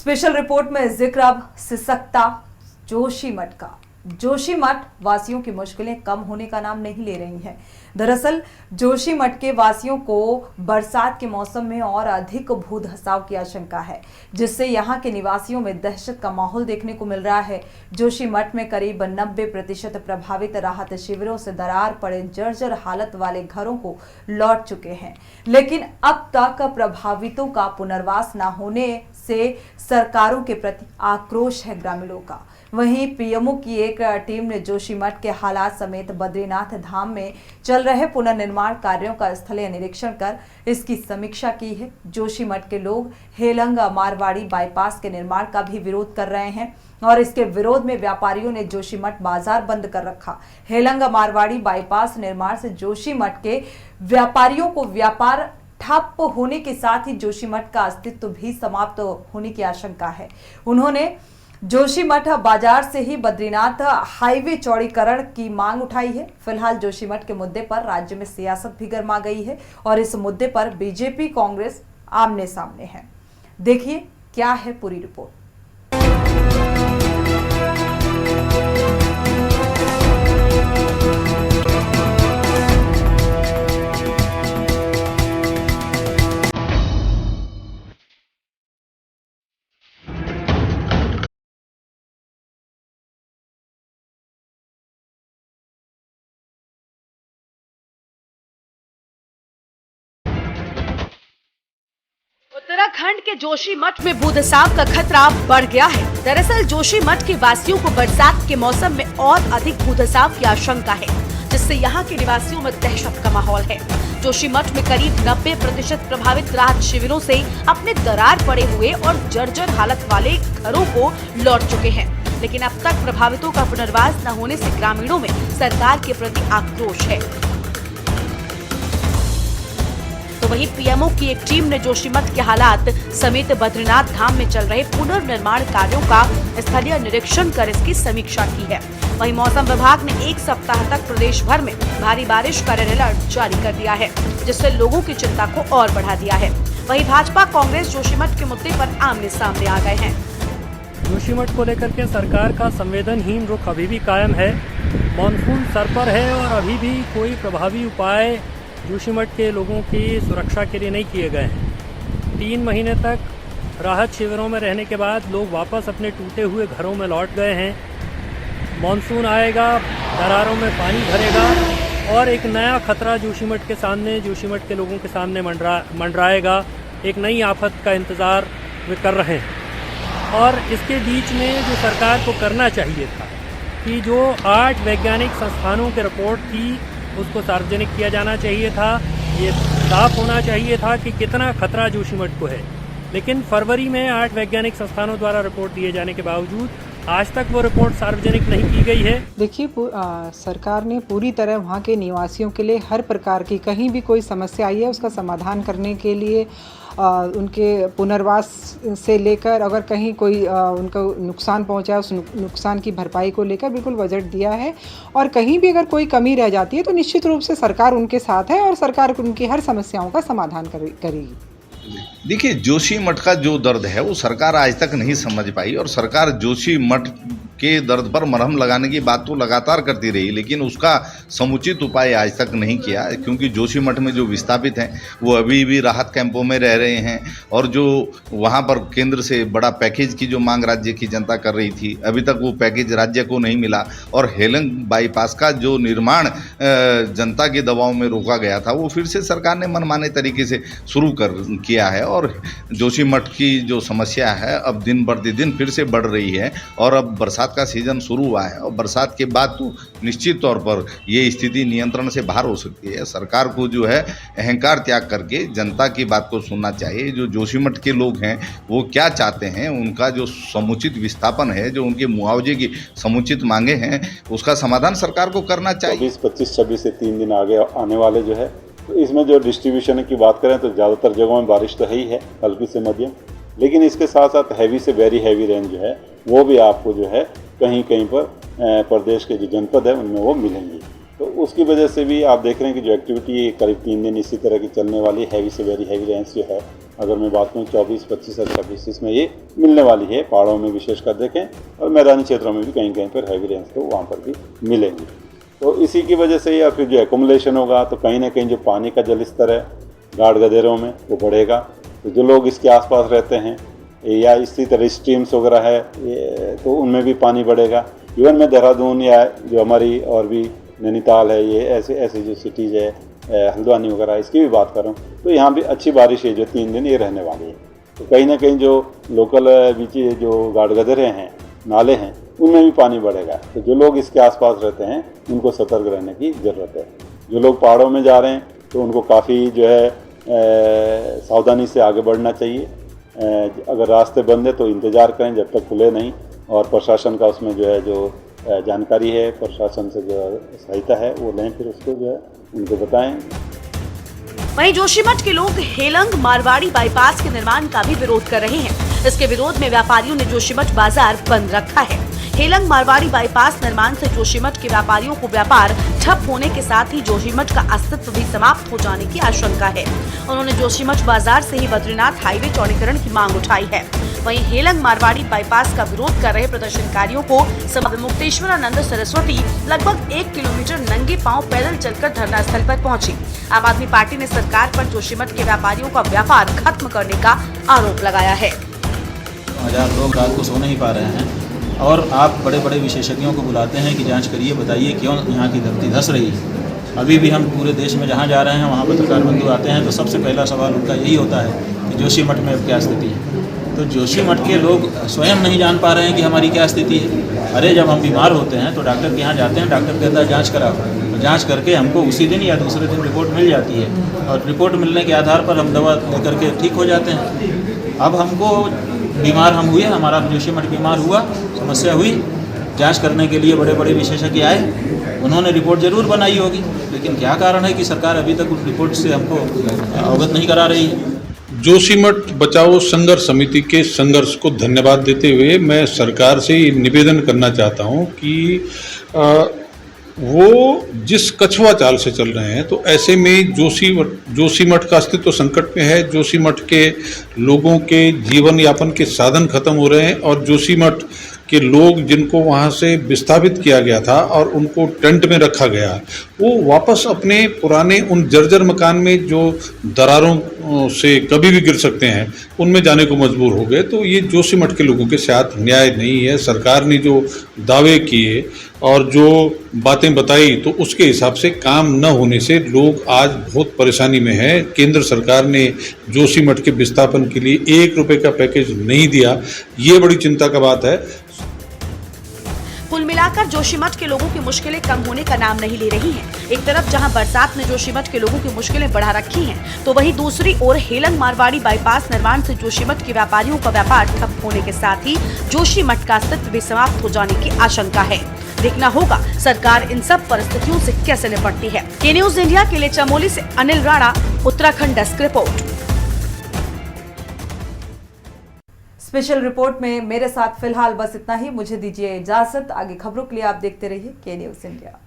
Special report में जिक्र अब सिसकता जोशीमठ का। जोशीमठ वासियों की मुश्किलें कम होने का नाम नहीं ले रही हैं। दरअसल जोशीमठ के वासियों को बरसात के मौसम में और अधिक भूधसाव की आशंका है, जिससे यहां के निवासियों में दहशत का माहौल देखने को मिल रहा है। जोशीमठ में करीब 90% प्रभावित राहत शिविरों से दरार पड़े जर्जर हालत वाले घरों को लौट चुके हैं, लेकिन अब तक प्रभावितों का पुनर्वास न होने से सरकारों के प्रति आक्रोश है ग्रामीणों का। वहीं पीएमओ की एक टीम ने जोशीमठ के हालात समेत बद्रीनाथ धाम में चल रहे पुनर्निर्माण कार्यों का स्थलीय निरीक्षण कर इसकी समीक्षा की है। जोशीमठ के लोग हेलंग मारवाड़ी बाईपास के निर्माण का भी विरोध कर रहे हैं और इसके विरोध में व्यापारियों ने जोशीमठ बाजार बंद कर रखा। हेलंग मारवाड़ी बाईपास निर्माण से जोशीमठ के व्यापारियों को व्यापार ठप होने के साथ ही जोशीमठ का अस्तित्व भी समाप्त होने की आशंका है। उन्होंने जोशीमठ बाजार से ही बद्रीनाथ हाईवे चौड़ीकरण की मांग उठाई है। फिलहाल जोशीमठ के मुद्दे पर राज्य में सियासत भी गर्मा गई है और इस मुद्दे पर बीजेपी कांग्रेस आमने सामने है। देखिए क्या है पूरी रिपोर्ट। उत्तराखंड के जोशीमठ में भूधसाव का खतरा बढ़ गया है। दरअसल जोशीमठ के वासियों को बरसात के मौसम में और अधिक भूधसाव की आशंका है, जिससे यहाँ के निवासियों में दहशत का माहौल है। जोशीमठ में करीब 90% प्रभावित राहत शिविरों से अपने दरार पड़े हुए और जर्जर हालत वाले घरों को लौट चुके हैं, लेकिन अब तक प्रभावितों का पुनर्वास न होने से ग्रामीणों में सरकार के प्रति आक्रोश है। तो वहीं पीएमओ की एक टीम ने जोशीमठ के हालात समेत बद्रीनाथ धाम में चल रहे पुनर्निर्माण कार्यों का स्थलीय निरीक्षण कर इसकी समीक्षा की है। वहीं मौसम विभाग ने एक सप्ताह तक प्रदेश भर में भारी बारिश का रेड अलर्ट जारी कर दिया है, जिससे लोगों की चिंता को और बढ़ा दिया है। वहीं भाजपा कांग्रेस जोशीमठ के मुद्दे पर आमने सामने आ गए हैं। जोशीमठ को लेकर के सरकार का संवेदनहीन रुख अभी भी कायम है। मानसून सर पर है और अभी भी कोई प्रभावी उपाय जोशीमठ के लोगों की सुरक्षा के लिए नहीं किए गए हैं। 3 महीने तक राहत शिविरों में रहने के बाद लोग वापस अपने टूटे हुए घरों में लौट गए हैं। मानसून आएगा, दरारों में पानी भरेगा और एक नया खतरा जोशीमठ के सामने, जोशीमठ के लोगों के सामने मंडराएगा। एक नई आफत का इंतज़ार वे कर रहे हैं और इसके बीच में जो सरकार को करना चाहिए था कि जो 8 वैज्ञानिक संस्थानों की रिपोर्ट थी उसको सार्वजनिक किया जाना चाहिए था। ये साफ होना चाहिए था कि कितना खतरा जोशीमठ को है, लेकिन फरवरी में 8 वैज्ञानिक संस्थानों द्वारा रिपोर्ट दिए जाने के बावजूद आज तक वो रिपोर्ट सार्वजनिक नहीं की गई है। देखिए, सरकार ने पूरी तरह वहाँ के निवासियों के लिए हर प्रकार की कहीं भी कोई समस्या आई है उसका समाधान करने के लिए उनके पुनर्वास से लेकर अगर कहीं कोई उनको नुकसान पहुंचा है उस नुकसान की भरपाई को लेकर बिल्कुल बजट दिया है और कहीं भी अगर कोई कमी रह जाती है तो निश्चित रूप से सरकार उनके साथ है और सरकार उनकी हर समस्याओं का समाधान करेगी। देखिए, जोशीमठ का जो दर्द है वो सरकार आज तक नहीं समझ पाई और सरकार जोशीमठ के दर्द पर मरहम लगाने की बात तो लगातार करती रही, लेकिन उसका समुचित उपाय आज तक नहीं किया, क्योंकि जोशीमठ में जो विस्थापित हैं वो अभी भी राहत कैंपों में रह रहे हैं और जो वहाँ पर केंद्र से बड़ा पैकेज की जो मांग राज्य की जनता कर रही थी, अभी तक वो पैकेज राज्य को नहीं मिला और हेलंग बाईपास का जो निर्माण जनता के दबाव में रोका गया था वो फिर से सरकार ने मनमाने तरीके से शुरू किया है और जोशीमठ की जो समस्या है अब दिन प्रतिदिन फिर से बढ़ रही है और अब बरसात का सीजन शुरू हुआ है और बरसात के बाद तो निश्चित तौर पर ये स्थिति नियंत्रण से बाहर हो सकती है। सरकार को जो है अहंकार त्याग करके जनता की बात को सुनना चाहिए। जो जोशीमठ के लोग हैं वो क्या चाहते हैं, उनका जो समुचित विस्थापन है, जो उनके मुआवजे की समुचित मांगे हैं, उसका समाधान सरकार को करना चाहिए। 25, 26 से 3 दिन आगे आने वाले जो है, तो इसमें जो डिस्ट्रीब्यूशन की बात करें तो ज़्यादातर जगहों में बारिश तो है ही है, हल्की से मध्यम, लेकिन इसके साथ साथ हैवी से वेरी हैवी रेन जो है वो भी आपको जो है कहीं कहीं पर प्रदेश के जो जनपद है उनमें वो मिलेंगी। तो उसकी वजह से भी आप देख रहे हैं कि जो एक्टिविटी करीब 3 दिन इसी तरह की चलने वाली हैवी से वेरी हैवी रेंस जो है अगर मैं बात करूँ 24, 25 और 26 इसमें ये मिलने वाली है। पहाड़ों में विशेषकर देखें और मैदानी क्षेत्रों में भी कहीं कहीं पर हैवी रेंज तो वहाँ पर भी मिलेंगी। तो इसी की वजह से या फिर जो एकोमुलेशन होगा तो कहीं ना कहीं जो पानी का जल स्तर है गाढ़ गदेरों में वो बढ़ेगा। तो जो लोग इसके आसपास रहते हैं या इसी तरह स्ट्रीम्स वगैरह है तो उनमें भी पानी बढ़ेगा। इवन मैं देहरादून या जो हमारी और भी नैनीताल है ये ऐसे जो सिटीज़ है हल्द्वानी वगैरह इसकी भी बात करूँ तो यहाँ भी अच्छी बारिश है जो 3 दिन ये रहने वाली है। तो कहीं ना कहीं जो लोकल बीच जो गाढ़ गदेरे हैं नाले हैं उनमें भी पानी बढ़ेगा। तो जो लोग इसके आसपास रहते हैं उनको सतर्क रहने की ज़रूरत है। जो लोग पहाड़ों में जा रहे हैं तो उनको काफ़ी जो है सावधानी से आगे बढ़ना चाहिए। अगर रास्ते बंद है तो इंतज़ार करें जब तक खुले नहीं, और प्रशासन का उसमें जो है जो जानकारी है प्रशासन से जो सहायता है वो लें, फिर उसको जो है उनको बताएं। वहीं जोशीमठ के लोग हेलंग मारवाड़ी बाईपास के निर्माण का भी विरोध कर रहे हैं। इसके विरोध में व्यापारियों ने जोशीमठ बाजार बंद रखा है। हेलंग मारवाड़ी बाईपास निर्माण से जोशीमठ के व्यापारियों को व्यापार ठप होने के साथ ही जोशीमठ का अस्तित्व भी समाप्त हो जाने की आशंका है। उन्होंने जोशीमठ बाजार से ही बद्रीनाथ हाईवे चौड़ीकरण की मांग उठाई है। वहीं हेलंग मारवाड़ी बाईपास का विरोध कर रहे प्रदर्शनकारियों को मुक्तेश्वरानंद सरस्वती लगभग 1 किलोमीटर नंगे पांव पैदल चलकर धरना स्थल पर पहुंची। आम आदमी पार्टी ने सरकार पर जोशीमठ के व्यापारियों का व्यापार खत्म करने का आरोप लगाया है। हजार लोग रात को सो नहीं पा रहे हैं और आप बड़े बड़े विशेषज्ञों को बुलाते हैं कि जांच करिए, बताइए क्यों यहाँ की धरती धंस रही है। अभी भी हम पूरे देश में जहाँ जा रहे हैं वहाँ पत्रकार बंधु आते हैं तो सबसे पहला सवाल उनका यही होता है कि जोशीमठ में अब क्या स्थिति है। तो जोशीमठ के लोग स्वयं नहीं जान पा रहे हैं कि हमारी क्या स्थिति है। अरे जब हम बीमार होते हैं तो डॉक्टर के यहाँ जाते हैं, डॉक्टर कहता है जाँच कराओ, तो जाँच करके हमको उसी दिन या दूसरे दिन रिपोर्ट मिल जाती है और रिपोर्ट मिलने के आधार पर हम दवा लेकर के ठीक हो जाते हैं। अब हमको बीमार हम हुए, हमारा जोशीमठ बीमार हुआ, समस्या हुई, जांच करने के लिए बड़े बड़े विशेषज्ञ आए, उन्होंने रिपोर्ट जरूर बनाई होगी, लेकिन क्या कारण है कि सरकार अभी तक उस रिपोर्ट से हमको अवगत नहीं करा रही है। जोशीमठ बचाओ संघर्ष समिति के संघर्ष को धन्यवाद देते हुए मैं सरकार से निवेदन करना चाहता हूं कि वो जिस कछुआ चाल से चल रहे हैं तो ऐसे में जोशीमठ का अस्तित्व संकट में है। जोशीमठ के लोगों के जीवन यापन के साधन खत्म हो रहे हैं और जोशीमठ के लोग जिनको वहाँ से विस्थापित किया गया था और उनको टेंट में रखा गया, वो वापस अपने पुराने उन जर्जर मकान में जो दरारों से कभी भी गिर सकते हैं उनमें जाने को मजबूर हो गए। तो ये जोशीमठ के लोगों के साथ न्याय नहीं है। सरकार ने जो दावे किए और जो बातें बताई तो उसके हिसाब से काम न होने से लोग आज बहुत परेशानी में हैं। केंद्र सरकार ने जोशीमठ के विस्थापन के लिए 1 रुपये का पैकेज नहीं दिया, ये बड़ी चिंता का बात है। कुल मिलाकर जोशीमठ के लोगों की मुश्किलें कम होने का नाम नहीं ले रही हैं। एक तरफ जहां बरसात ने जोशीमठ के लोगों की मुश्किलें बढ़ा रखी हैं, तो वहीं दूसरी ओर हेलंग मारवाड़ी बाईपास निर्माण से जोशीमठ के व्यापारियों का व्यापार ठप होने के साथ ही जोशीमठ का अस्तित्व भी समाप्त हो जाने की आशंका है। देखना होगा सरकार इन सब परिस्थितियों से कैसे निपटती है। के न्यूज इंडिया के लिए चमोली से Anil Rana, Uttarakhand desk report. Special report में मेरे साथ फिलहाल बस इतना ही। मुझे दीजिए इजाजत। आगे खबरों के लिए आप देखते रहिए के न्यूज इंडिया।